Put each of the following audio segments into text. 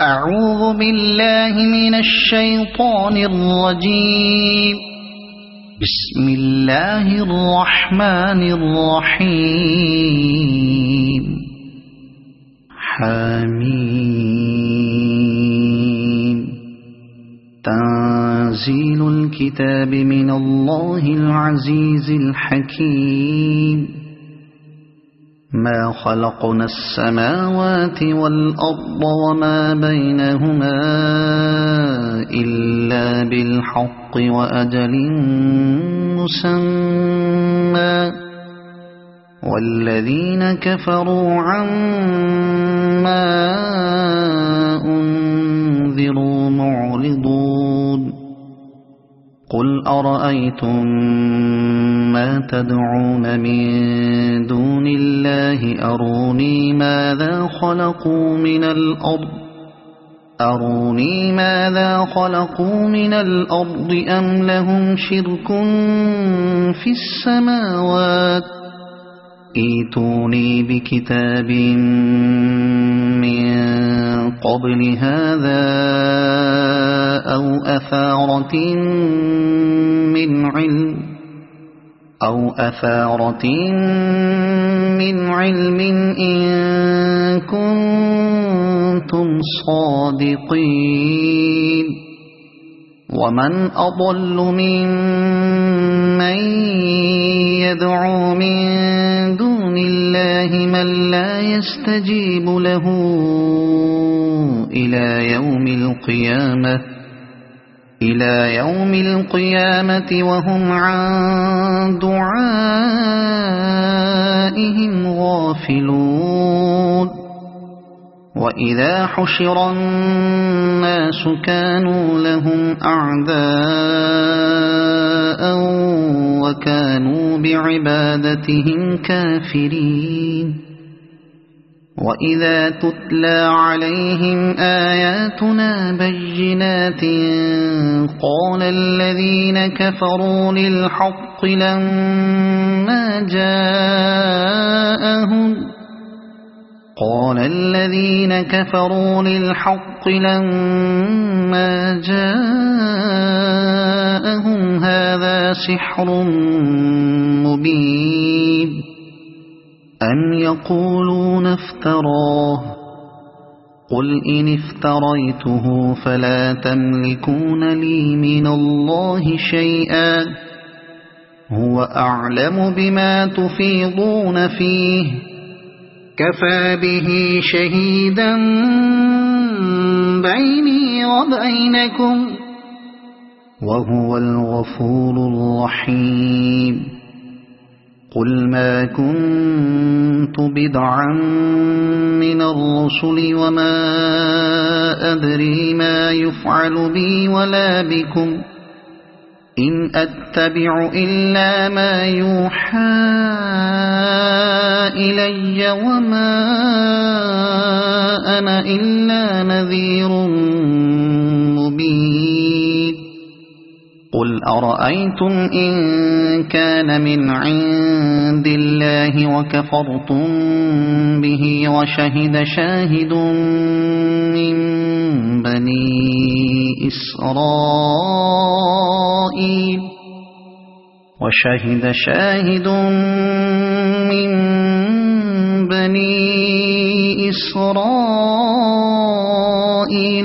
أعوذ بالله من الشيطان الرجيم. بسم الله الرحمن الرحيم. حميم. تنزيل الكتاب من الله العزيز الحكيم. ما خلقنا السماوات والأرض وما بينهما إلا بالحق وأجل مسمى والذين كفروا عما أنذروا معرضون. قل أرأيتم ما تدعون من دون الله أروني ماذا خلقوا من الأرض أم لهم شرك في السماوات ائتوني بكتاب من قبل هذا أو أثارة من علم إن كنتم صادقين. ومن أضل ممن يدعو من دون الله من لا يستجيب له إلى يوم القيامة وهم عن دعائهم غافلون. وإذا حشر الناس كانوا لهم أعداء وكانوا بعبادتهم كافرين. وإذا تتلى عليهم آياتنا بينات قال الذين كفروا للحق لما جاءهم هذا سحر مبين أم يقولون افتراه قل إن افتريته فلا تملكون لي من الله شيئا هو أعلم بما تفيضون فيه كفى به شهيدا بيني وبينكم وهو الغفور الرحيم. قل ما كنت بدعا من الرسل وما أدري ما يفعل بي ولا بكم إن أتبع إلا ما يوحى إلي وما أنا إلا نذير مبين. قل أرأيتم إن كان من عند الله وكفرتم به وشهد شاهد من بني إسرائيل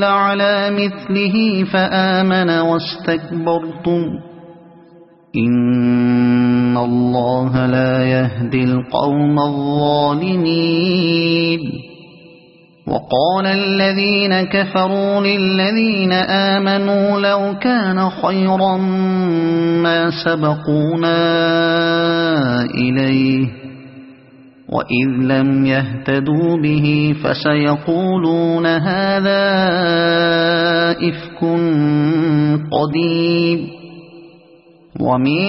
على مثله فآمن واستكبرتم إن الله لا يهدي القوم الظالمين. وقال الذين كفروا للذين آمنوا لو كان خيرا ما سبقونا إليه وإذ لم يهتدوا به فسيقولون هذا إفك قديم. ومن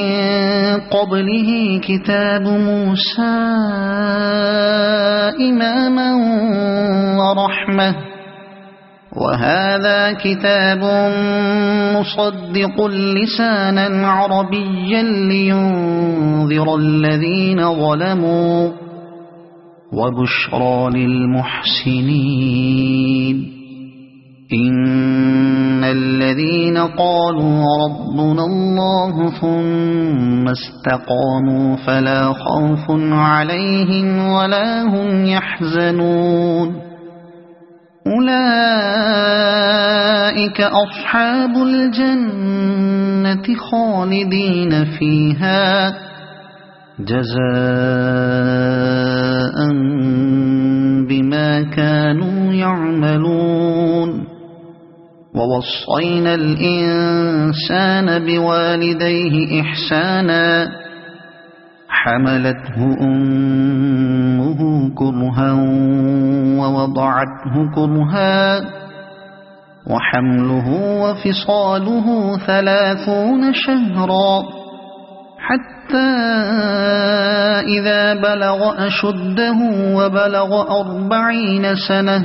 قبله كتاب موسى إماما ورحمة وهذا كتاب مصدق لسانا عربيا لينذر الذين ظلموا وبشرى للمحسنين إن الذين قالوا ربنا الله ثم استقاموا فلا خوف عليهم ولا هم يحزنون أولئك أصحاب الجنة خالدين فيها جزاء بما كانوا يعملون ووصينا الإنسان بوالديه إحسانا حملته أمه كرها ووضعته كرها وحمله وفصاله 30 شهرا حتى إذا بلغ أشده وبلغ 40 سنة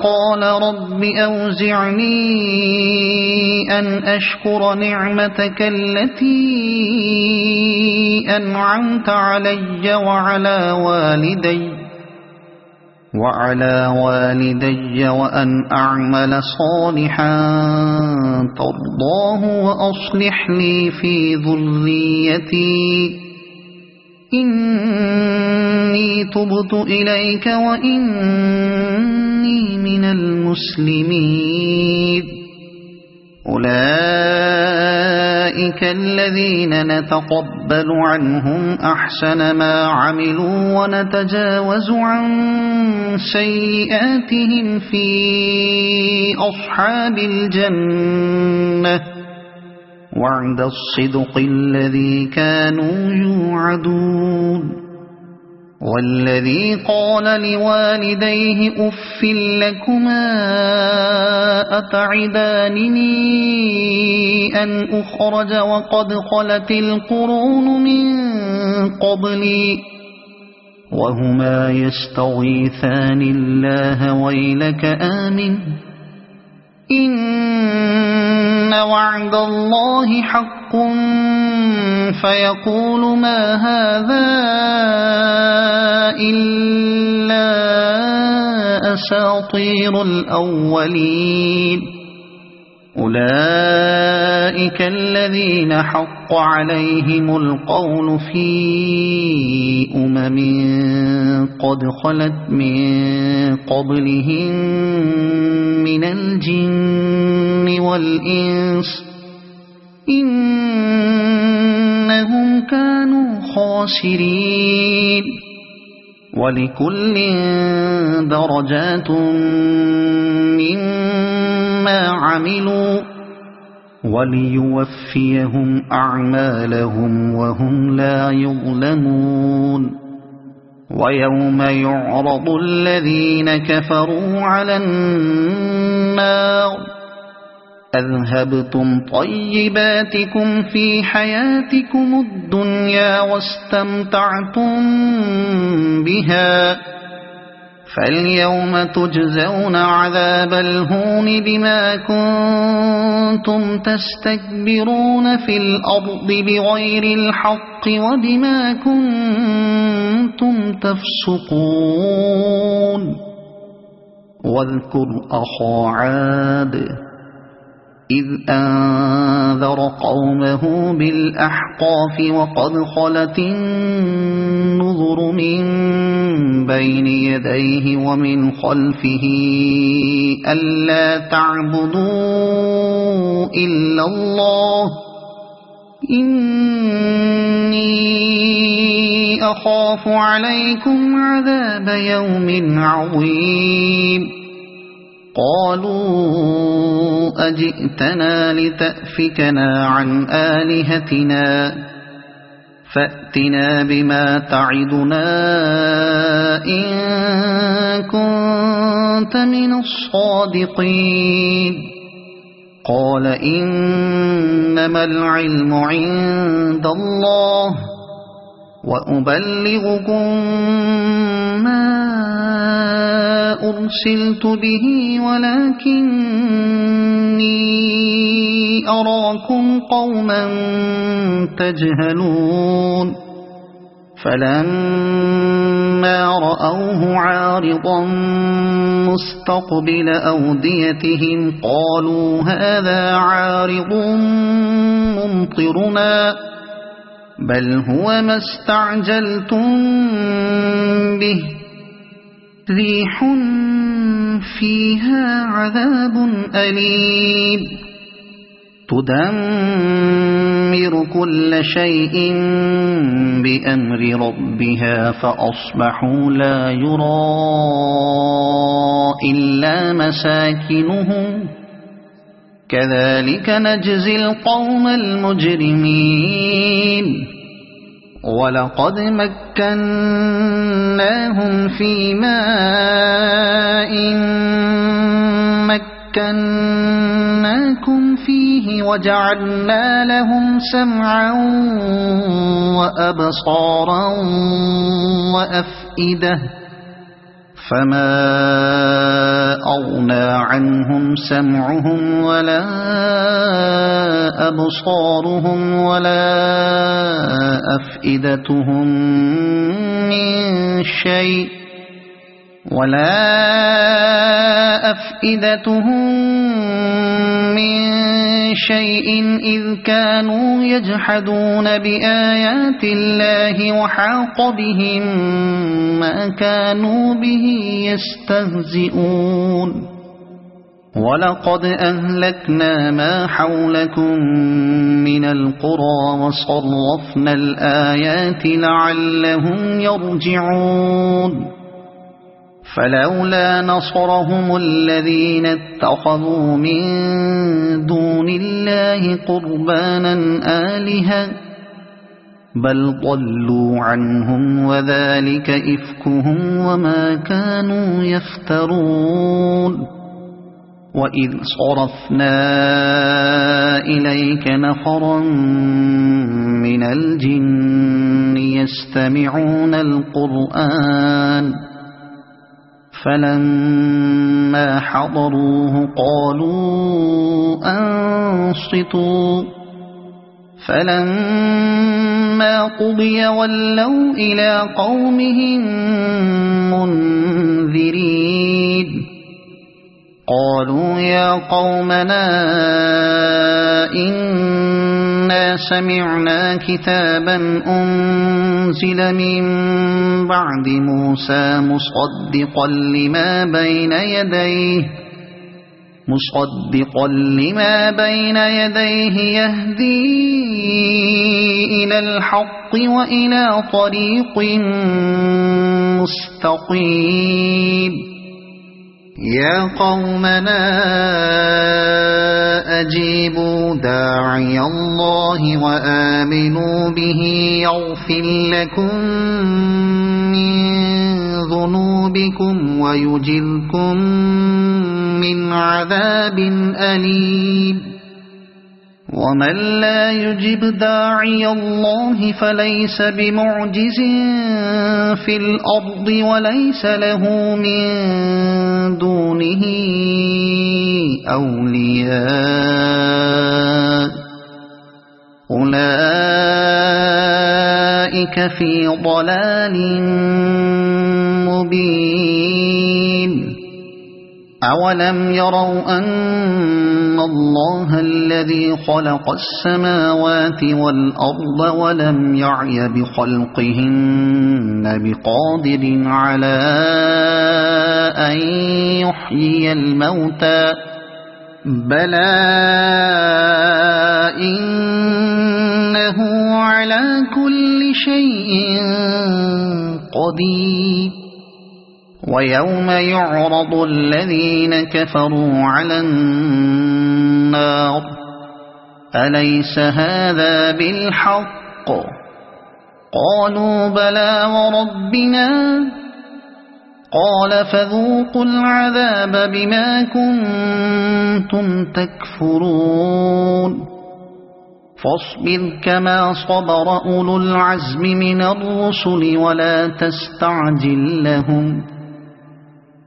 قال رب أوزعني أن أشكر نعمتك التي أنعمت علي وعلى والدي وأن أعمل صالحا ترضاه وأصلح لي في ذريتي إني تبت إليك وإني من المسلمين أولئك الذين نتقبل عنهم أحسن ما عملوا ونتجاوز عن سيئاتهم في أصحاب الجنة وعد الصدق الذي كانوا يوعدون والذي قال لوالديه أف لكما أتعدانني أن أخرج وقد خلت القرون من قبلي وهما يستغيثان الله ويلك آمن إن وعد الله حق فيقول ما هذا إلا أساطير الأولين أولئك الذين حق عليهم القول في قد خلت من قبلهم من الجن والإنس إنهم كانوا خاسرين ولكل درجات مما عملوا وليوفيهم أعمالهم وهم لا يظلمون ويوم يعرض الذين كفروا على النار أذهبتم طيباتكم في حياتكم الدنيا واستمتعتم بها فاليوم تجزون عذاب الهون بما كنتم تستكبرون في الأرض بغير الحق وبما كنتم تفسقون واذكر أخا عاد إذ أنذر قومه بالأحقاف وقد خلت النذر من بين يديه ومن خلفه ألا تعبدوا إلا الله إني أخاف عليكم عذاب يوم عظيم قالوا أجئتنا لتأفكنا عن آلهتنا فأتنا بما تعدنا إن كنت من الصادقين قال إنما العلم عند الله وأبلغكم ما أرسلت به ولكني أراكم قوما تجهلون فلما رأوه عارضا مستقبل أوديتهم قالوا هذا عارض ممطرنا بل هو ما استعجلتم به ريح فيها عذاب أليم تدمر كل شيء بأمر ربها فأصبحوا لا يرى إلا مساكنهم كذلك نجزي القوم المجرمين ولقد مكناهم في ماء مكناكم فيه وجعلنا لهم سمعا وأبصارا وأفئدة فما أغنى عنهم سمعهم ولا أبصارهم ولا أفئدتهم من شيء إذ كانوا يجحدون بآيات الله وحاق بهم ما كانوا به يستهزئون ولقد أهلكنا ما حولكم من القرى وصرفنا الآيات لعلهم يرجعون فلولا نصرهم الذين اتخذوا من دون الله قربانا آلهة بل ضلوا عنهم وذلك إفكهم وما كانوا يفترون وإذ صرفنا إليك نفرا من الجن يستمعون القرآن فلما حضروه قالوا أنصتوا فلما قضي ولوا إلى قومهم منذرين قالوا يا قومنا إنا سمعنا كتابا أنزل من بعد موسى مصدقا لما بين يديه يهدي إلى الحق وإلى طريق مستقيم يا قومنا أجيبوا داعي الله وآمنوا به يغفر لكم من ذنوبكم ويجركم من عذاب أليم ومن لا يجب داعي الله فليس بمعجز في الأرض وليس له من دونه أولياء أولئك في ضلال مبين أولم يروا أن الله الذي خلق السماوات والأرض ولم يعي بخلقهن بقادر على أن يحيي الموتى بلى إنه على كل شيء قدير ويوم يعرض الذين كفروا على النار أليس هذا بالحق قالوا بلى وربنا قال فذوقوا العذاب بما كنتم تكفرون فاصبر كما صبر أولو العزم من الرسل ولا تستعجل لهم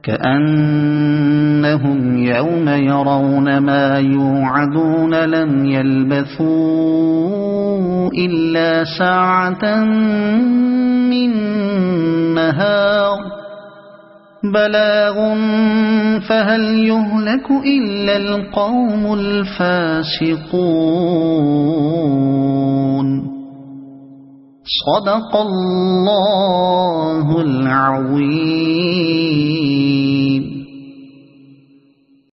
كأنهم يوم يرون ما يوعدون لم يلبثوا إلا ساعة من نهار بلاغ فهل يهلك إلا القوم الفاسقون. صدق الله العظيم.